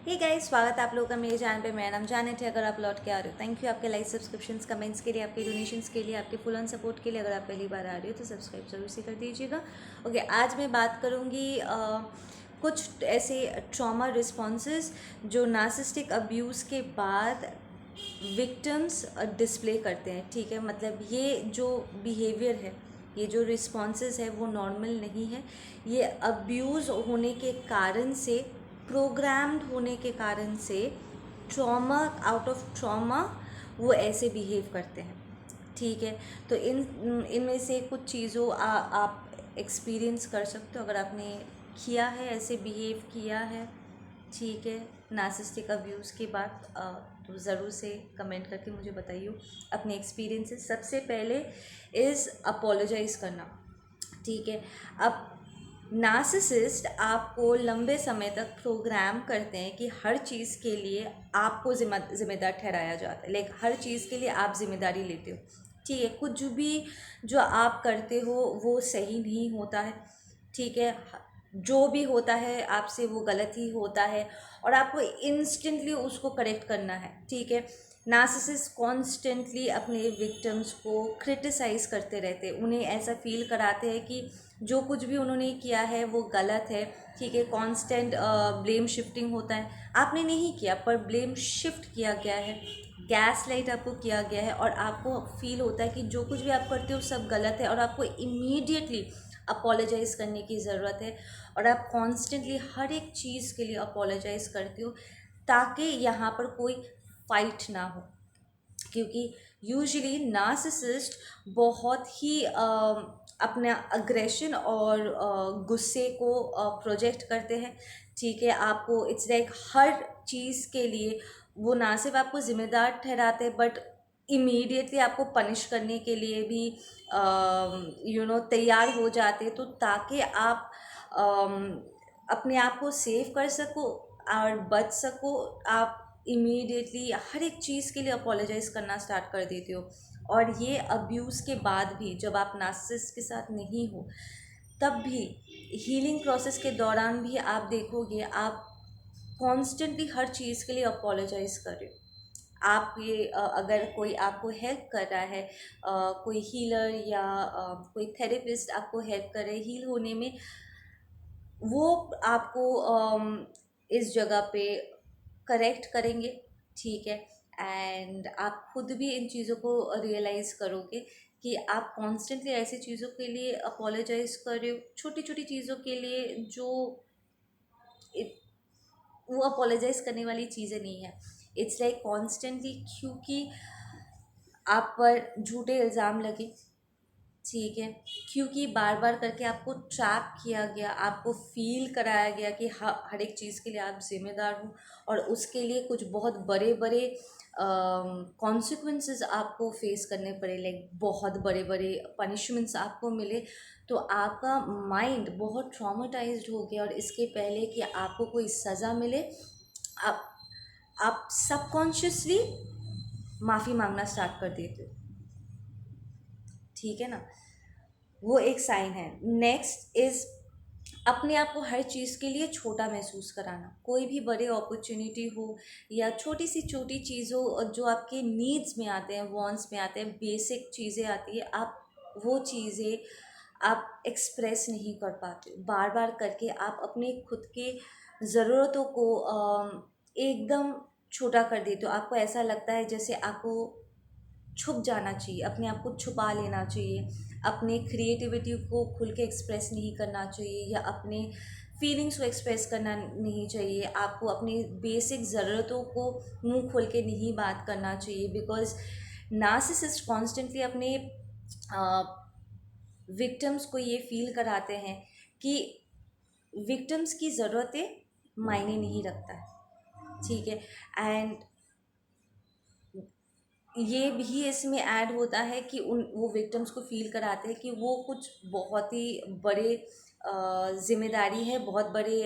Hey guys, स्वागत है आप लोगों का मेरे चैनल पे। मेरा नाम जानत है। अगर आप लौट के आ रहे हो, थैंक यू आपके लाइक, सब्सक्रिप्शंस, कमेंट्स के लिए, आपके डोनेशंस के लिए, आपके फुल ऑन सपोर्ट के लिए। अगर आप पहली बार आ रहे हो तो सब्सक्राइब जरूर से कर दीजिएगा। ओके, आज मैं बात करूँगी कुछ ऐसे ट्रॉमा रिस्पॉन्सेज जो नार्सिसिस्टिक अब्यूज़ के बाद विक्टिम्स डिस्प्ले करते हैं। ठीक है, मतलब ये जो बिहेवियर है, ये जो रिस्पॉन्सेज है वो नॉर्मल नहीं है। ये अब्यूज़ होने के कारण से, प्रोग्राम्ड होने के कारण से, ट्रॉमा, आउट ऑफ ट्रॉमा वो ऐसे बिहेव करते हैं। ठीक है, तो इनमें से कुछ चीज़ों आप एक्सपीरियंस कर सकते हो अगर आपने किया है, ऐसे बिहेव किया है। ठीक है, नार्सिसिस्टिक अब्यूज़ के बाद तो ज़रूर से कमेंट करके मुझे बताइए अपने एक्सपीरियंसेस। सबसे पहले इज़ अपोलोजाइज़ करना। ठीक है, अब नार्सिसिस्ट आपको लंबे समय तक प्रोग्राम करते हैं कि हर चीज़ के लिए आपको जिम्मेदार ठहराया जाता है। लाइक हर चीज़ के लिए आप जिम्मेदारी लेते हो। ठीक है, कुछ भी जो आप करते हो वो सही नहीं होता है। ठीक है, जो भी होता है आपसे वो गलत ही होता है और आपको इंस्टेंटली उसको करेक्ट करना है। ठीक है, नार्सिसिस्ट कॉन्स्टेंटली अपने विक्टिम्स को क्रिटिसाइज़ करते रहते हैं, उन्हें ऐसा फील कराते हैं कि जो कुछ भी उन्होंने किया है वो गलत है। ठीक है, कांस्टेंट ब्लेम शिफ्टिंग होता है। आपने नहीं किया पर ब्लेम शिफ्ट किया गया है, गैस लाइट आपको किया गया है और आपको फील होता है कि जो कुछ भी आप करते हो सब गलत है और आपको इमीडिएटली अपोलोजाइज़ करने की ज़रूरत है। और आप कॉन्स्टेंटली हर एक चीज़ के लिए अपोलोजाइज़ करते हो ताकि यहाँ पर कोई फाइट ना हो। क्योंकि यूजुअली नार्सिसिस्ट बहुत ही अपना अग्रेशन और गुस्से को प्रोजेक्ट करते हैं। ठीक है, आपको इट्स लाइक हर चीज़ के लिए वो ना सिर्फ आपको ज़िम्मेदार ठहराते हैं बट इमीडिएटली आपको पनिश करने के लिए भी तैयार हो जाते, तो ताकि आप अपने आप को सेव कर सको और बच सको। आप इमीडिएटली हर एक चीज़ के लिए अपोलोजाइज़ करना स्टार्ट कर देते हो। और ये अब्यूज़ के बाद भी जब आप नार्सिसिस्ट के साथ नहीं हो तब भी हीलिंग प्रोसेस के दौरान भी आप देखोगे आप कॉन्स्टेंटली हर चीज़ के लिए अपोलोजाइज़ कर रहे हो। आप ये अगर कोई आपको हेल्प कर रहा है, कोई हीलर या कोई थेरेपिस्ट आपको हेल्प कर रहे हील होने में, वो आपको इस जगह पे करेक्ट करेंगे। ठीक है, एंड आप खुद भी इन चीज़ों को रियलाइज़ करोगे कि आप कॉन्स्टेंटली ऐसी चीज़ों के लिए अपोलोजाइज़ कर रहे हो, छोटी छोटी चीज़ों के लिए जो वो अपोलोजाइज़ करने वाली चीज़ें नहीं है। इट्स लाइक कॉन्स्टेंटली, क्योंकि आप पर झूठे इल्ज़ाम लगे। ठीक है, क्योंकि बार बार करके आपको ट्रैप किया गया, आपको फील कराया गया कि हर एक चीज़ के लिए आप जिम्मेदार हो और उसके लिए कुछ बहुत बड़े बड़े कॉन्सिक्वेंसेस आपको फेस करने पड़े, लाइक बहुत बड़े बड़े पनिशमेंट्स आपको मिले। तो आपका माइंड बहुत ट्रॉमेटाइज्ड हो गया और इसके पहले कि आपको कोई सज़ा मिले, आप आप सबकॉन्शियसली माफ़ी मांगना स्टार्ट कर देते हो। ठीक है ना, वो एक साइन है। नेक्स्ट इज़ अपने आप को हर चीज़ के लिए छोटा महसूस कराना। कोई भी बड़े अपॉर्चुनिटी हो या छोटी सी छोटी चीज़ों जो आपके नीड्स में आते हैं, वांट्स में आते हैं, बेसिक चीज़ें आती है, आप वो चीज़ें आप एक्सप्रेस नहीं कर पाते। बार बार करके आप अपने खुद के ज़रूरतों को एकदम छोटा कर देते हो। आपको ऐसा लगता है जैसे आपको छुप जाना चाहिए, अपने आप को छुपा लेना चाहिए, अपने क्रिएटिविटी को खुल के एक्सप्रेस नहीं करना चाहिए या अपने फीलिंग्स को एक्सप्रेस करना नहीं चाहिए। आपको अपनी बेसिक ज़रूरतों को मुंह खोल के नहीं बात करना चाहिए, बिकॉज नार्सिसिस्ट कॉन्स्टेंटली अपने विक्टिम्स को ये फील कराते हैं कि विक्टिम्स की ज़रूरतें मायने नहीं रखता है। ठीक है, एंड ये भी इसमें ऐड होता है कि वो विक्टिम्स को फील कराते हैं कि वो कुछ बहुत ही बड़े जिम्मेदारी है, बहुत बड़े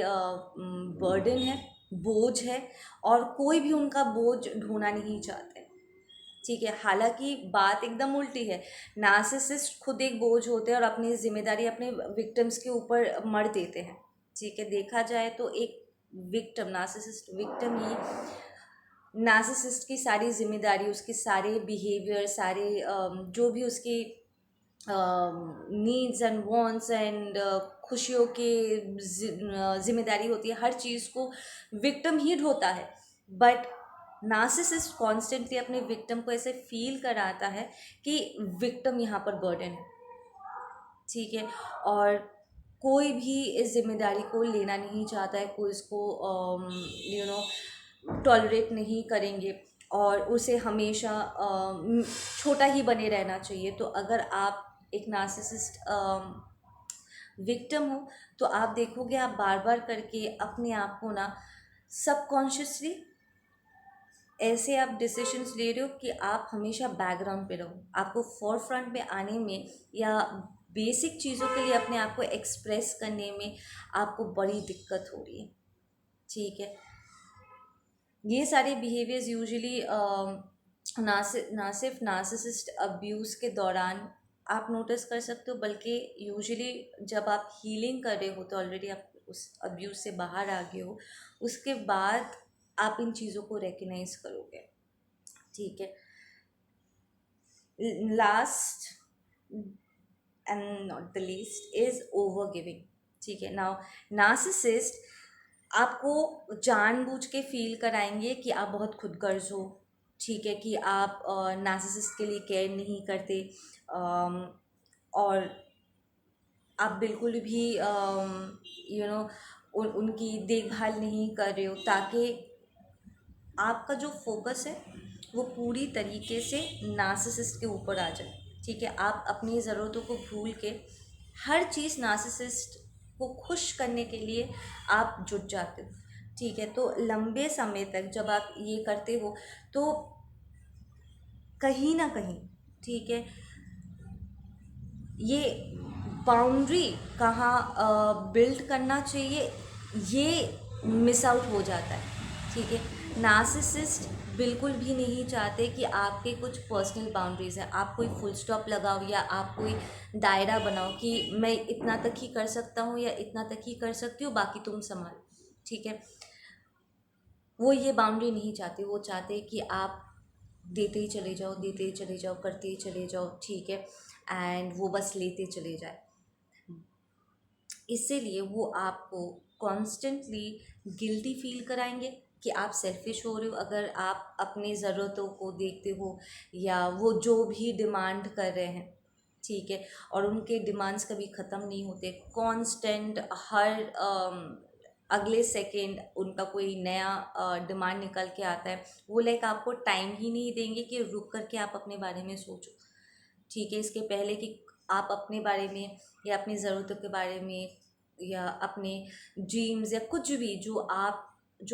बर्डन है, बोझ है और कोई भी उनका बोझ ढोना नहीं चाहते। ठीक है, हालांकि बात एकदम उल्टी है। नार्सिसिस्ट खुद एक बोझ होते हैं और अपनी जिम्मेदारी अपने विक्टिम्स के ऊपर मर देते हैं। ठीक है, देखा जाए तो एक विक्टिम, नार्सिसिस्ट विक्टिम ही नार्सिसिस्ट की सारी जिम्मेदारी, उसके सारे बिहेवियर, सारे जो भी उसकी नीड्स एंड वांट्स एंड खुशियों की जिम्मेदारी होती है, हर चीज़ को विक्टिम ही ढोता है। बट नार्सिसिस्ट कॉन्स्टेंटली अपने विक्टिम को ऐसे फील कराता है कि विक्टिम यहाँ पर बर्डन है, ठीक है। और कोई भी इस जिम्मेदारी को लेना नहीं चाहता है, कोई इसको टॉलरेट नहीं करेंगे और उसे हमेशा छोटा ही बने रहना चाहिए। तो अगर आप एक नार्सिसिस्ट विक्टिम हो तो आप देखोगे, आप बार बार करके अपने आप को ना सबकॉन्शियसली ऐसे आप डिसीजंस ले रहे हो कि आप हमेशा बैकग्राउंड पे रहो, आपको फोर फ्रंट में आने में या बेसिक चीज़ों के लिए अपने आप को एक्सप्रेस करने में आपको बड़ी दिक्कत हो रही है, ठीक है। ये सारे बिहेवियर्स यूजुअली ना सिर्फ नार्सिसिस्ट अब्यूज़ के दौरान आप नोटिस कर सकते हो, बल्कि यूजुअली जब आप हीलिंग कर रहे हो तो ऑलरेडी आप उस अब्यूज़ से बाहर आ गए हो, उसके बाद आप इन चीज़ों को रिकग्नाइज करोगे, ठीक है। Last and not the least is over giving, ठीक है। नाउ नार्सिसिस्ट आपको जानबूझ के फील कराएंगे कि आप बहुत खुदगर्ज हो, ठीक है, कि आप नार्सिसिस्ट के लिए केयर नहीं करते और आप बिल्कुल भी उनकी देखभाल नहीं कर रहे हो, ताकि आपका जो फोकस है वो पूरी तरीके से नार्सिसिस्ट के ऊपर आ जाए, ठीक है। आप अपनी ज़रूरतों को भूल के हर चीज़ नार्सिसिस्ट को खुश करने के लिए आप जुट जाते हो, ठीक है। तो लंबे समय तक जब आप ये करते हो तो कहीं ना कहीं, ठीक है, ये बाउंड्री कहाँ बिल्ड करना चाहिए ये मिस आउट हो जाता है, ठीक है। नार्सिसिस्ट बिल्कुल भी नहीं चाहते कि आपके कुछ पर्सनल बाउंड्रीज़ हैं, आप कोई फुल स्टॉप लगाओ या आप कोई दायरा बनाओ कि मैं इतना तक ही कर सकता हूँ या इतना तक ही कर सकती हूँ, बाकी तुम संभालो, ठीक है। वो ये बाउंड्री नहीं चाहते, वो चाहते कि आप देते ही चले जाओ, देते ही चले जाओ, करते ही चले जाओ, ठीक है, एंड वो बस लेते चले जाए। इसीलिए वो आपको कॉन्स्टेंटली गिल्टी फील कराएंगे कि आप सेल्फिश हो रहे हो अगर आप अपनी ज़रूरतों को देखते हो या वो जो भी डिमांड कर रहे हैं, ठीक है। और उनके डिमांड्स कभी ख़त्म नहीं होते, कांस्टेंट हर अगले सेकंड उनका कोई नया डिमांड निकल के आता है। वो लाइक आपको टाइम ही नहीं देंगे कि रुक करके आप अपने बारे में सोचो, ठीक है, इसके पहले कि आप अपने बारे में या अपनी ज़रूरतों के बारे में या अपने ड्रीम्स या कुछ भी जो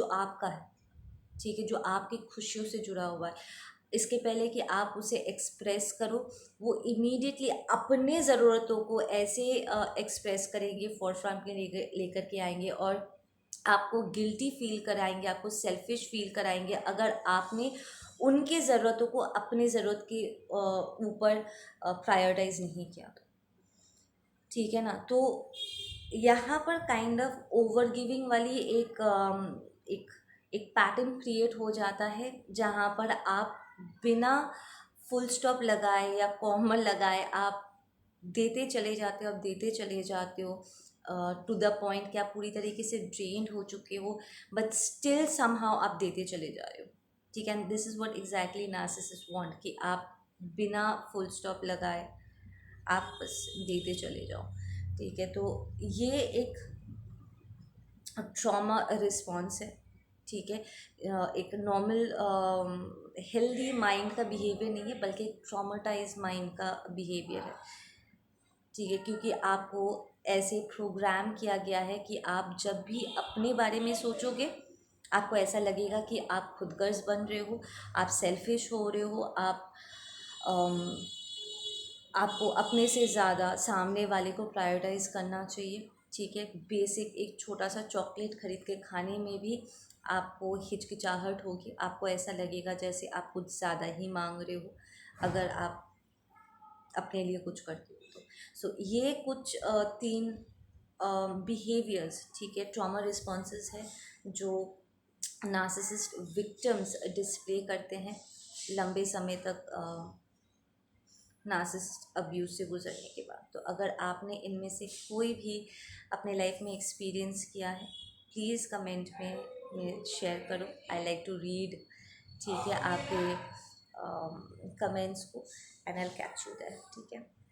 आपका है, ठीक है, जो आपकी खुशियों से जुड़ा हुआ है, इसके पहले कि आप उसे एक्सप्रेस करो, वो इमीडिएटली अपने ज़रूरतों को ऐसे एक्सप्रेस करेंगे, फॉरफ्रंट में लेकर के आएंगे और आपको गिल्टी फील कराएंगे, आपको सेल्फिश फील कराएंगे अगर आपने उनकी ज़रूरतों को अपनी ज़रूरत के ऊपर प्रायोरिटाइज नहीं किया, ठीक है ना। तो यहाँ पर काइंड ऑफ ओवर गिविंग वाली एक एक पैटर्न क्रिएट हो जाता है जहाँ पर आप बिना फुल स्टॉप लगाए या कॉमा लगाए आप देते चले जाते हो, आप देते चले जाते हो टू द पॉइंट कि आप पूरी तरीके से ड्रेन्ड हो चुके हो, बट स्टिल समहाउ आप देते चले जा रहे हो, ठीक है। This is what exactly narcissist want कि आप बिना फुल स्टॉप लगाए आप बस देते चले जाओ, ठीक है। तो ये एक ट्रॉमा रिस्पॉन्स है, ठीक है। एक नॉर्मल हेल्दी माइंड का बिहेवियर नहीं है बल्कि एक ट्रॉमाटाइज माइंड का बिहेवियर है, ठीक है, क्योंकि आपको ऐसे प्रोग्राम किया गया है कि आप जब भी अपने बारे में सोचोगे आपको ऐसा लगेगा कि आप खुदगर्ज बन रहे हो, आप सेल्फिश हो रहे हो, आपको अपने से ज़्यादा सामने वाले को प्रायोरिटाइज़ करना चाहिए, ठीक है। बेसिक एक छोटा सा चॉकलेट खरीद के खाने में भी आपको हिचकिचाहट होगी, आपको ऐसा लगेगा जैसे आप कुछ ज़्यादा ही मांग रहे हो अगर आप अपने लिए कुछ करते हो तो। सो ये कुछ तीन बिहेवियर्स, ठीक है, ट्रॉमा रिस्पॉन्सेस है जो नार्सिसिस्ट विक्टिम्स डिस्प्ले करते हैं लंबे समय तक नार्सिसिस्ट अब्यूज़ से गुजरने के बाद। तो अगर आपने इनमें से कोई भी अपने लाइफ में एक्सपीरियंस किया है, प्लीज़ कमेंट में शेयर करो। आई लाइक टू रीड, ठीक है, आपके कमेंट्स को, and I will catch you there, ठीक है।